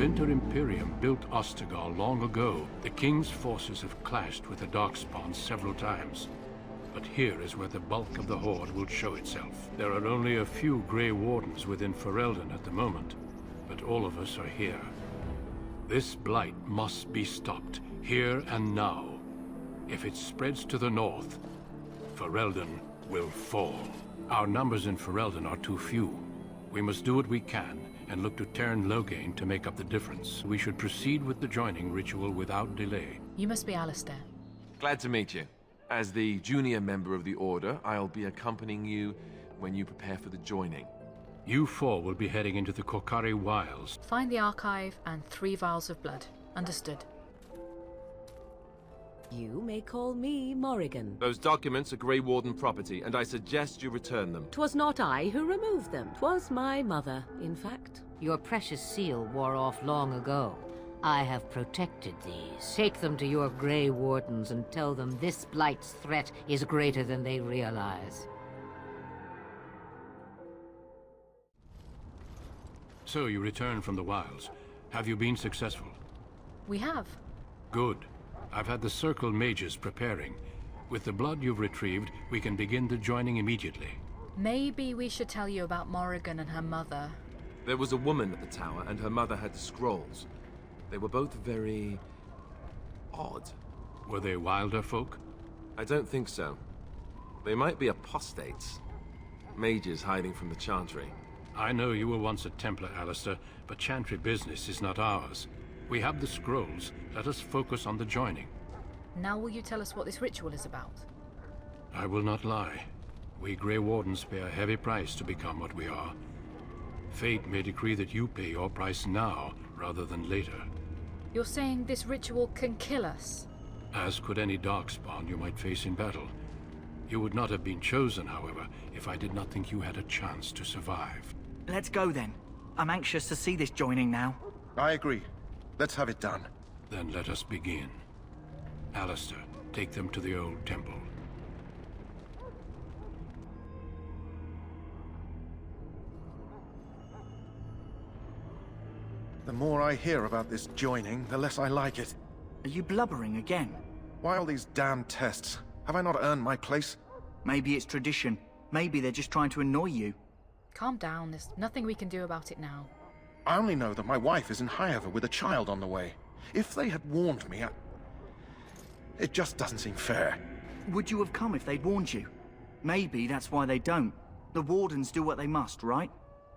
Winter Imperium built Ostagar long ago. The King's forces have clashed with the Darkspawn several times. But here is where the bulk of the Horde will show itself. There are only a few Grey Wardens within Ferelden at the moment, but all of us are here. This blight must be stopped, here and now. If it spreads to the north, Ferelden will fall. Our numbers in Ferelden are too few. We must do what we can, and look to Teyrn Loghain to make up the difference. We should proceed with the joining ritual without delay. You must be Alistair. Glad to meet you. As the junior member of the Order, I'll be accompanying you when you prepare for the joining. You four will be heading into the Korcari Wilds. Find the archive and 3 vials of blood. Understood. You may call me Morrigan. Those documents are Grey Warden property, and I suggest you return them. 'Twas not I who removed them. 'Twas my mother, in fact. Your precious seal wore off long ago. I have protected these. Take them to your Grey Wardens and tell them this blight's threat is greater than they realize. So you return from the wilds. Have you been successful? We have. Good. I've had the Circle mages preparing. With the blood you've retrieved, we can begin the joining immediately. Maybe we should tell you about Morrigan and her mother. There was a woman at the tower, and her mother had the scrolls. They were both very... odd. Were they wilder folk? I don't think so. They might be apostates. Mages hiding from the Chantry. I know you were once a Templar, Alistair, but Chantry business is not ours. We have the scrolls. Let us focus on the joining. Now will you tell us what this ritual is about? I will not lie. We Grey Wardens pay a heavy price to become what we are. Fate may decree that you pay your price now, rather than later. You're saying this ritual can kill us? As could any Darkspawn you might face in battle. You would not have been chosen, however, if I did not think you had a chance to survive. Let's go then. I'm anxious to see this joining now. I agree. Let's have it done. Then let us begin. Alistair, take them to the old temple. The more I hear about this joining, the less I like it. Are you blubbering again? Why all these damn tests? Have I not earned my place? Maybe it's tradition. Maybe they're just trying to annoy you. Calm down, there's nothing we can do about it now. I only know that my wife is in Haworth with a child on the way. If they had warned me, it just doesn't seem fair. Would you have come if they'd warned you? Maybe that's why they don't. The Wardens do what they must, right?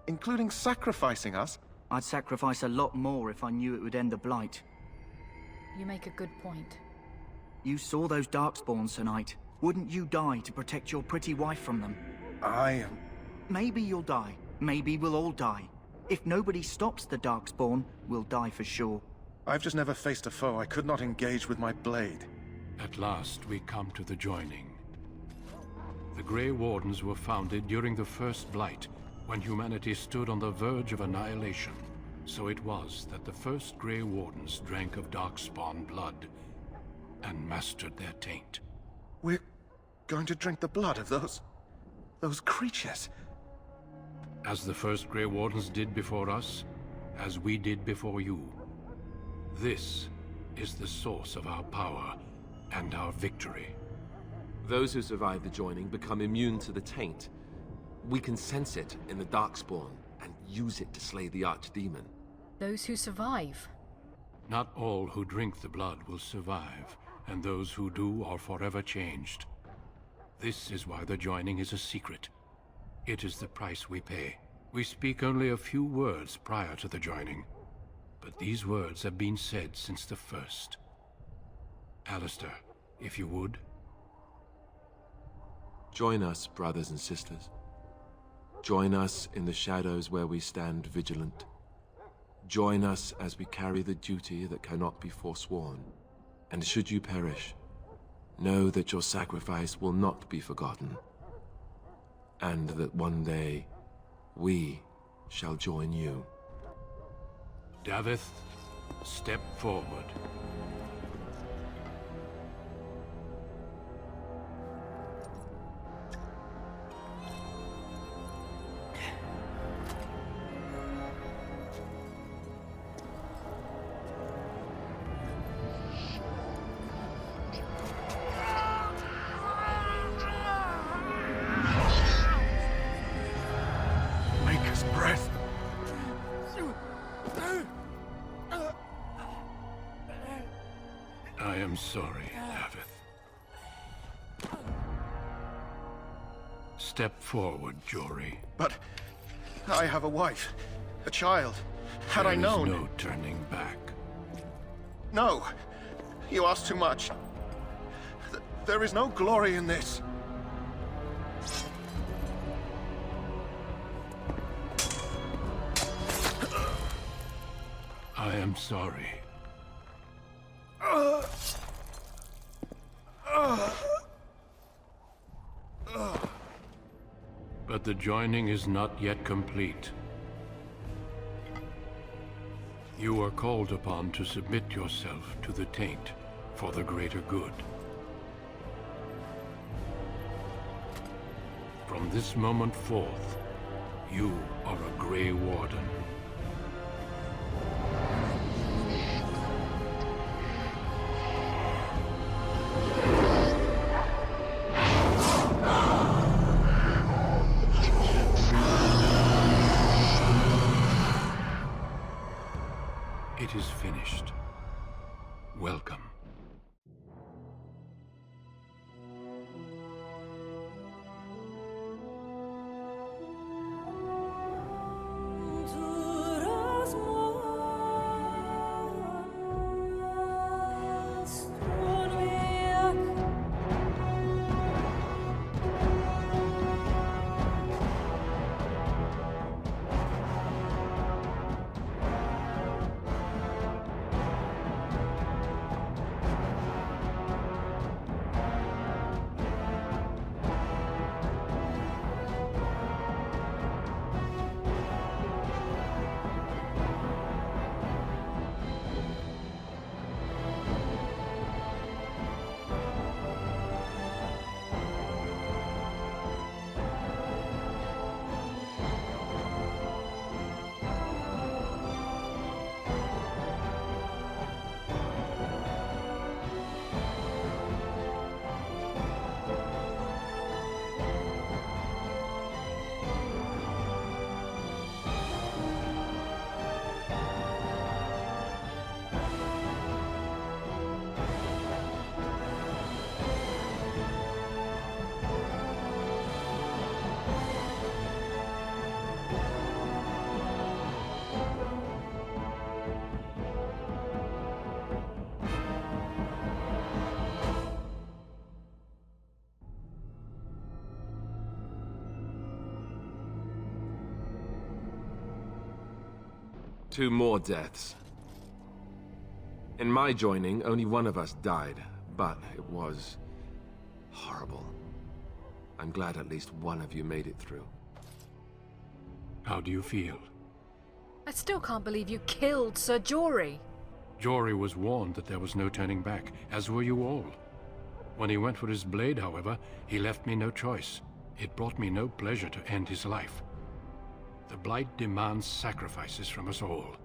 Including sacrificing us? I'd sacrifice a lot more if I knew it would end the blight. You make a good point. You saw those Darkspawns tonight. Wouldn't you die to protect your pretty wife from them? Maybe you'll die. Maybe we'll all die. If nobody stops the Darkspawn, we'll die for sure. I've just never faced a foe I could not engage with my blade. At last, we come to the joining. The Grey Wardens were founded during the First Blight, when humanity stood on the verge of annihilation. So it was that the first Grey Wardens drank of Darkspawn blood and mastered their taint. We're going to drink the blood of those creatures. As the first Grey Wardens did before us, as we did before you. This is the source of our power and our victory. Those who survive the joining become immune to the taint. We can sense it in the Darkspawn and use it to slay the Archdemon. Those who survive? Not all who drink the blood will survive, and those who do are forever changed. This is why the joining is a secret. It is the price we pay. We speak only a few words prior to the joining, but these words have been said since the first. Alistair, if you would. Join us, brothers and sisters. Join us in the shadows where we stand vigilant. Join us as we carry the duty that cannot be forsworn. And should you perish, know that your sacrifice will not be forgotten. And that one day, we shall join you. Davith, step forward. am sorry, Haworth. Step forward, Jory. But I have a wife, a child. Had I known... There is no turning back. No! You ask too much. There is no glory in this. I am sorry. But the joining is not yet complete. You are called upon to submit yourself to the taint for the greater good. From this moment forth, you are a Grey Warden. It is finished. Welcome. Two more deaths. In my joining, only one of us died, but it was horrible. I'm glad at least one of you made it through. How do you feel? I still can't believe you killed Sir Jory. Jory was warned that there was no turning back, as were you all. When he went for his blade, however, he left me no choice. It brought me no pleasure to end his life. The blight demands sacrifices from us all.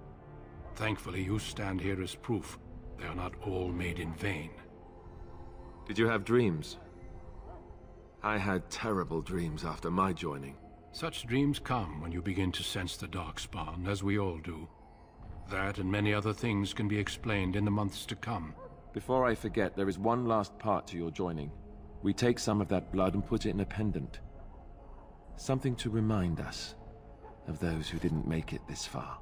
Thankfully, you stand here as proof they are not all made in vain. Did you have dreams? I had terrible dreams after my joining. Such dreams come when you begin to sense the darkspawn, as we all do. That and many other things can be explained in the months to come. Before I forget, there is one last part to your joining. We take some of that blood and put it in a pendant. Something to remind us of those who didn't make it this far.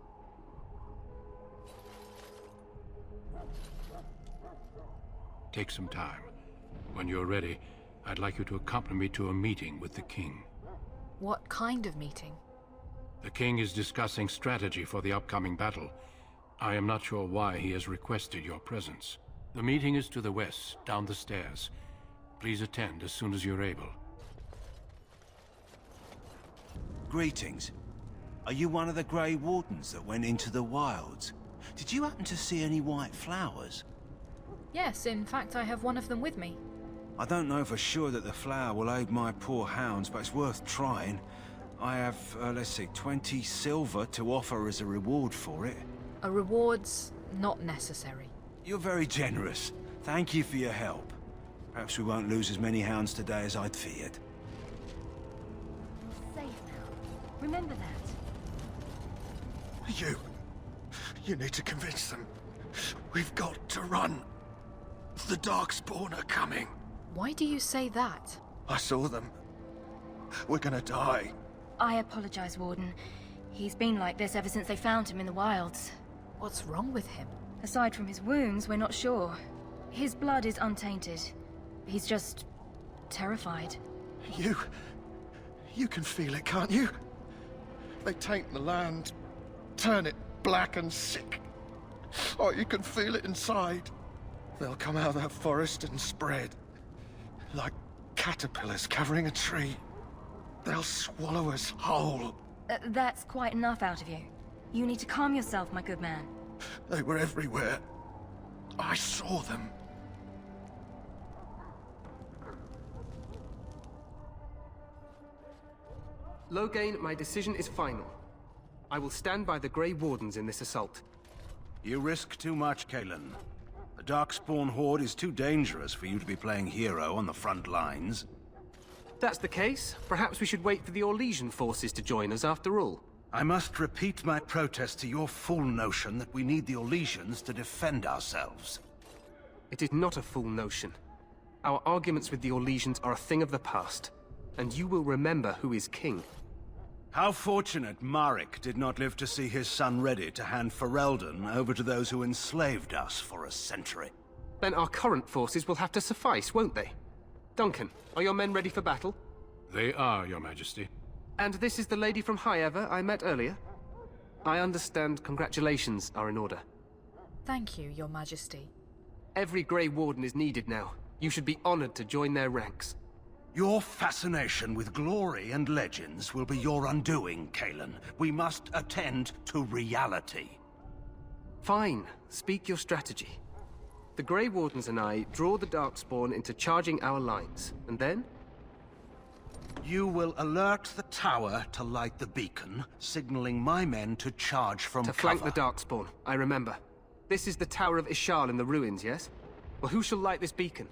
Take some time. When you're ready, I'd like you to accompany me to a meeting with the king. What kind of meeting? The king is discussing strategy for the upcoming battle. I am not sure why he has requested your presence. The meeting is to the west, down the stairs. Please attend as soon as you're able. Greetings. Are you one of the Grey Wardens that went into the wilds? Did you happen to see any white flowers? Yes, in fact I have one of them with me. I don't know for sure that the flower will aid my poor hounds, but it's worth trying. I have, let's see, 20 silver to offer as a reward for it. A reward's not necessary. You're very generous. Thank you for your help. Perhaps we won't lose as many hounds today as I'd feared. You're safe now. Remember that. You need to convince them. We've got to run. The Darkspawn are coming. Why do you say that? I saw them. We're gonna die. I apologize, Warden. He's been like this ever since they found him in the wilds. What's wrong with him? Aside from his wounds, we're not sure. His blood is untainted. He's just terrified. You can feel it, can't you? They taint the land, turn it black and sick. Oh, you can feel it inside. They'll come out of that forest and spread. Like caterpillars covering a tree. They'll swallow us whole. That's quite enough out of you. You need to calm yourself, my good man. They were everywhere. I saw them. Loghain, my decision is final. I will stand by the Grey Wardens in this assault. You risk too much, Kalen. The Darkspawn horde is too dangerous for you to be playing hero on the front lines. If that's the case, perhaps we should wait for the Orlesian forces to join us after all. I must repeat my protest to your fool notion that we need the Orlesians to defend ourselves. It is not a fool notion. Our arguments with the Orlesians are a thing of the past, and you will remember who is king. How fortunate Marek did not live to see his son ready to hand Ferelden over to those who enslaved us for a century. Then our current forces will have to suffice, won't they? Duncan, are your men ready for battle? They are, Your Majesty. And this is the lady from Haworth I met earlier? I understand congratulations are in order. Thank you, Your Majesty. Every Grey Warden is needed now. You should be honored to join their ranks. Your fascination with glory and legends will be your undoing, Kalen. We must attend to reality. Fine. Speak your strategy. The Grey Wardens and I draw the Darkspawn into charging our lines, and then? You will alert the tower to light the beacon, signaling my men to charge from cover. To flank the Darkspawn, I remember. This is the Tower of Ishal in the ruins, yes? Well, who shall light this beacon?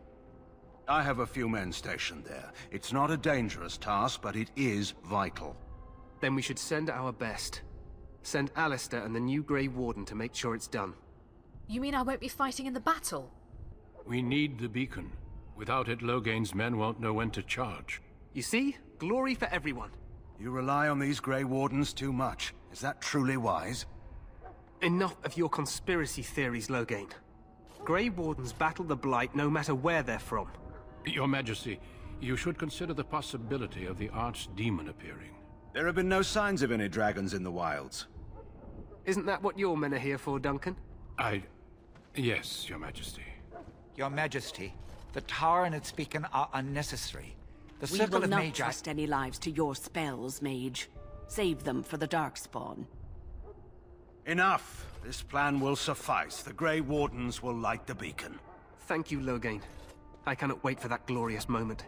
I have a few men stationed there. It's not a dangerous task, but it is vital. Then we should send our best. Send Alistair and the new Grey Warden to make sure it's done. You mean I won't be fighting in the battle? We need the beacon. Without it, Loghain's men won't know when to charge. You see? Glory for everyone. You rely on these Grey Wardens too much. Is that truly wise? Enough of your conspiracy theories, Loghain. Grey Wardens battle the blight no matter where they're from. Your Majesty, you should consider the possibility of the archdemon appearing. There have been no signs of any dragons in the wilds. Isn't that what your men are here for, Duncan? Yes, Your Majesty. Your Majesty, the tower and its beacon are unnecessary. The We circle will of not Magi... trust any lives to your spells, mage. Save them for the Darkspawn. Enough! This plan will suffice. The Grey Wardens will light the beacon. Thank you, Loghain. I cannot wait for that glorious moment.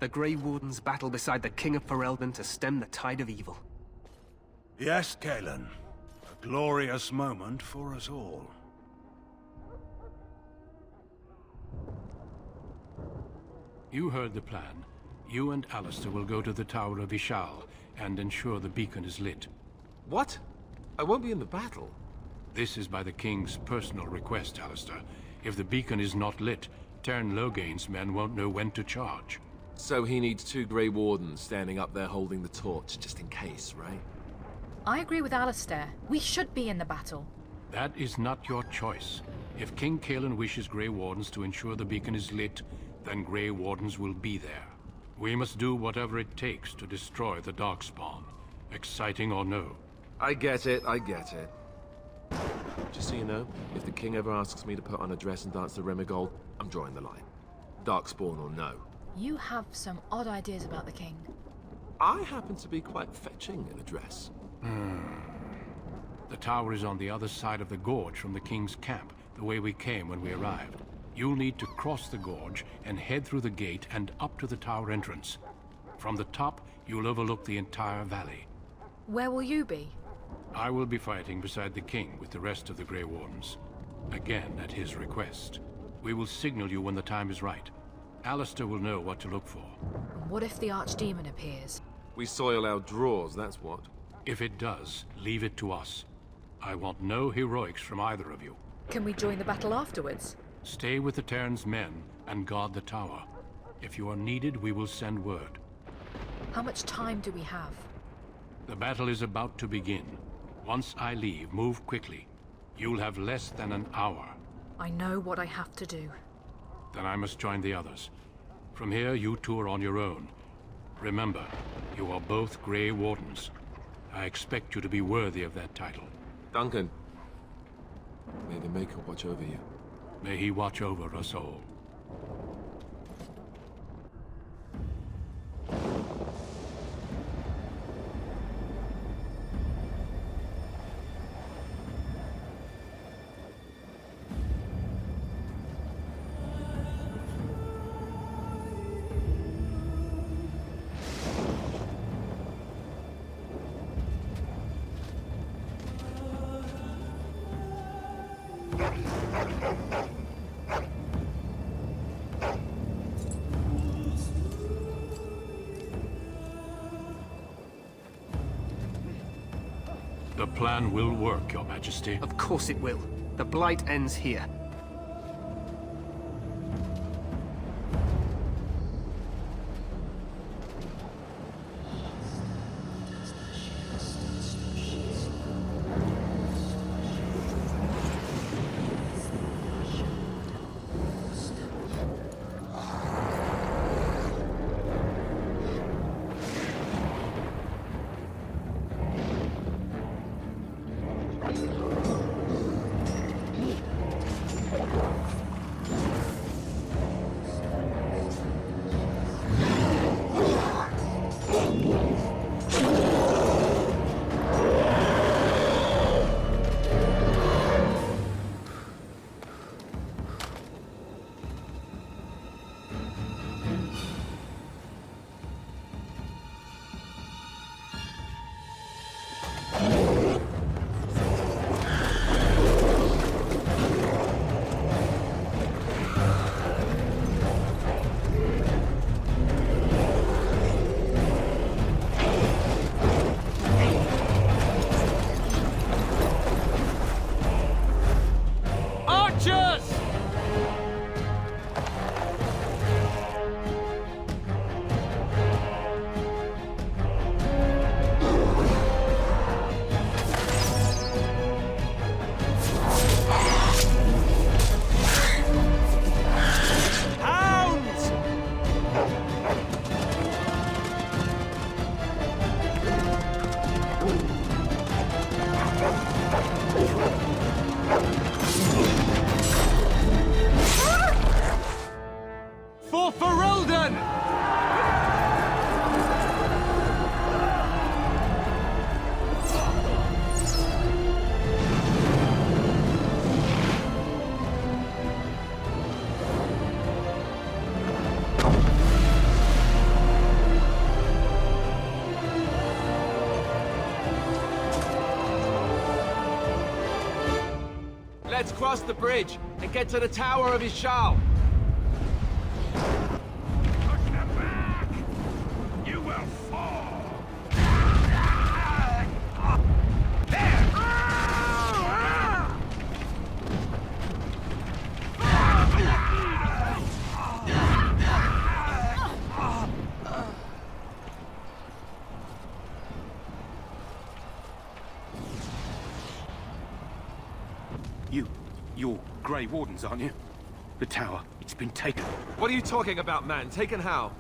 The Grey Wardens battle beside the King of Ferelden to stem the tide of evil. Yes, Kalen. A glorious moment for us all. You heard the plan. You and Alistair will go to the Tower of Ishal and ensure the beacon is lit. What? I won't be in the battle. This is by the King's personal request, Alistair. If the beacon is not lit, Tern Loghain's men won't know when to charge. So he needs 2 Grey Wardens standing up there holding the torch, just in case, right? I agree with Alistair. We should be in the battle. That is not your choice. If King Kalen wishes Grey Wardens to ensure the beacon is lit, then Grey Wardens will be there. We must do whatever it takes to destroy the Darkspawn, exciting or no. I get it, I get it. Just so you know, if the king ever asks me to put on a dress and dance the Remigold, I'm drawing the line. Darkspawn or no. You have some odd ideas about the king. I happen to be quite fetching in a dress. The tower is on the other side of the gorge from the King's camp, the way we came when we arrived. You'll need to cross the gorge and head through the gate and up to the tower entrance. From the top, you'll overlook the entire valley. Where will you be? I will be fighting beside the king with the rest of the Grey Wardens. Again, at his request. We will signal you when the time is right. Alistair will know what to look for. What if the archdemon appears? We soil our drawers, that's what. If it does, leave it to us. I want no heroics from either of you. Can we join the battle afterwards? Stay with the Terran's men and guard the tower. If you are needed, we will send word. How much time do we have? The battle is about to begin. Once I leave, move quickly. You'll have less than an hour. I know what I have to do. Then I must join the others. From here, you two are on your own. Remember, you are both Grey Wardens. I expect you to be worthy of that title. Duncan, may the Maker watch over you. May he watch over us all. The plan will work, Your Majesty. Of course it will. The blight ends here. Let's cross the bridge and get to the Tower of Ishal. Push them back! You will fall! You're Grey Wardens, aren't you? The tower, it's been taken. What are you talking about, man? Taken how?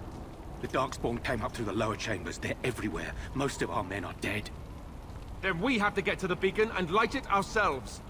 The Darkspawn came up through the lower chambers. They're everywhere. Most of our men are dead. Then we have to get to the beacon and light it ourselves.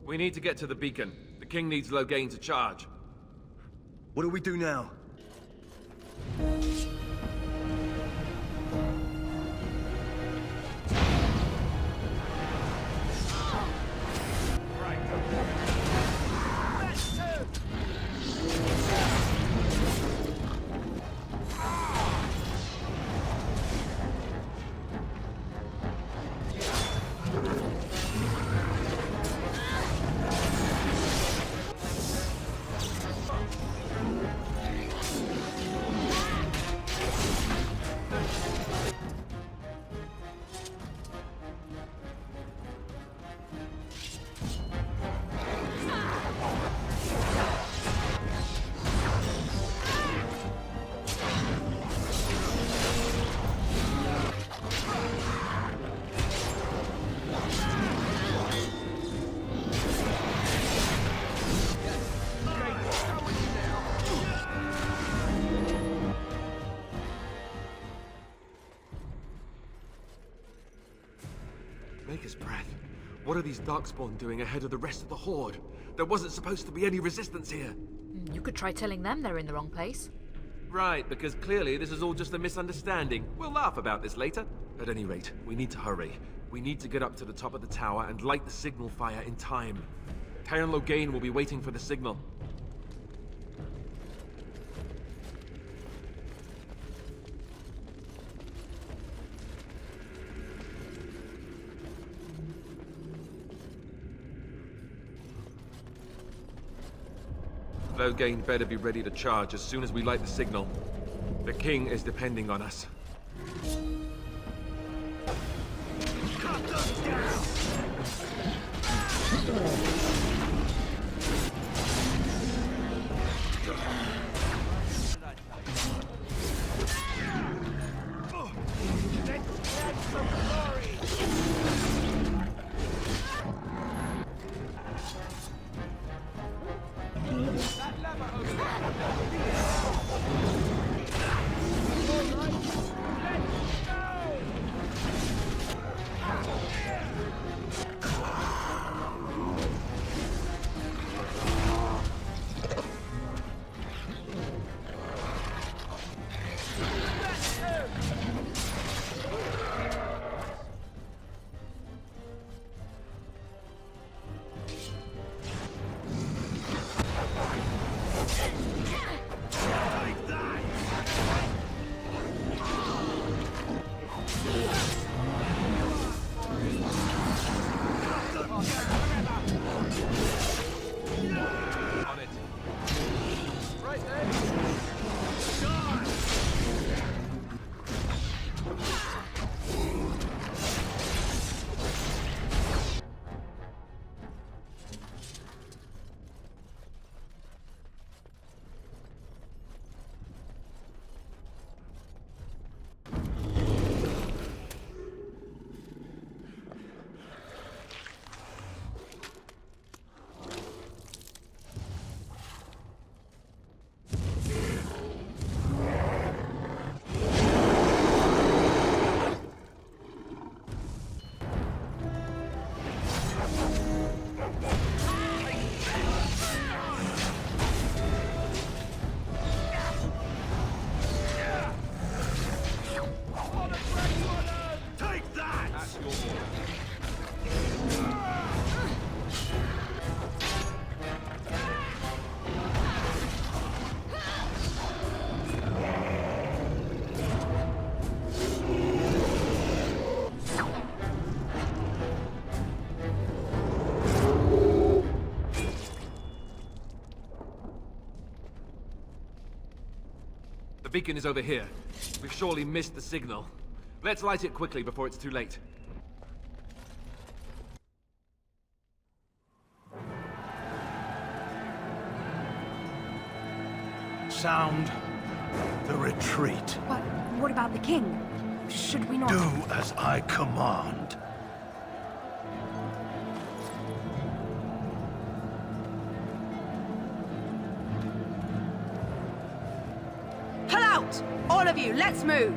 We need to get to the beacon. The king needs Loghain to charge. What do we do now? Maker's breath. What are these Darkspawn doing ahead of the rest of the Horde? There wasn't supposed to be any resistance here. You could try telling them they're in the wrong place. Right, because clearly this is all just a misunderstanding. We'll laugh about this later. At any rate, we need to hurry. We need to get up to the top of the tower and light the signal fire in time. Cairn Logain will be waiting for the signal. Logain better be ready to charge as soon as we light the signal. The king is depending on us. Cut them down! Let's add some glory! The beacon is over here. We've surely missed the signal. Let's light it quickly before it's too late. Sound the retreat. But what about the king? Should we not... Do as I command. Pull out! All of you, let's move!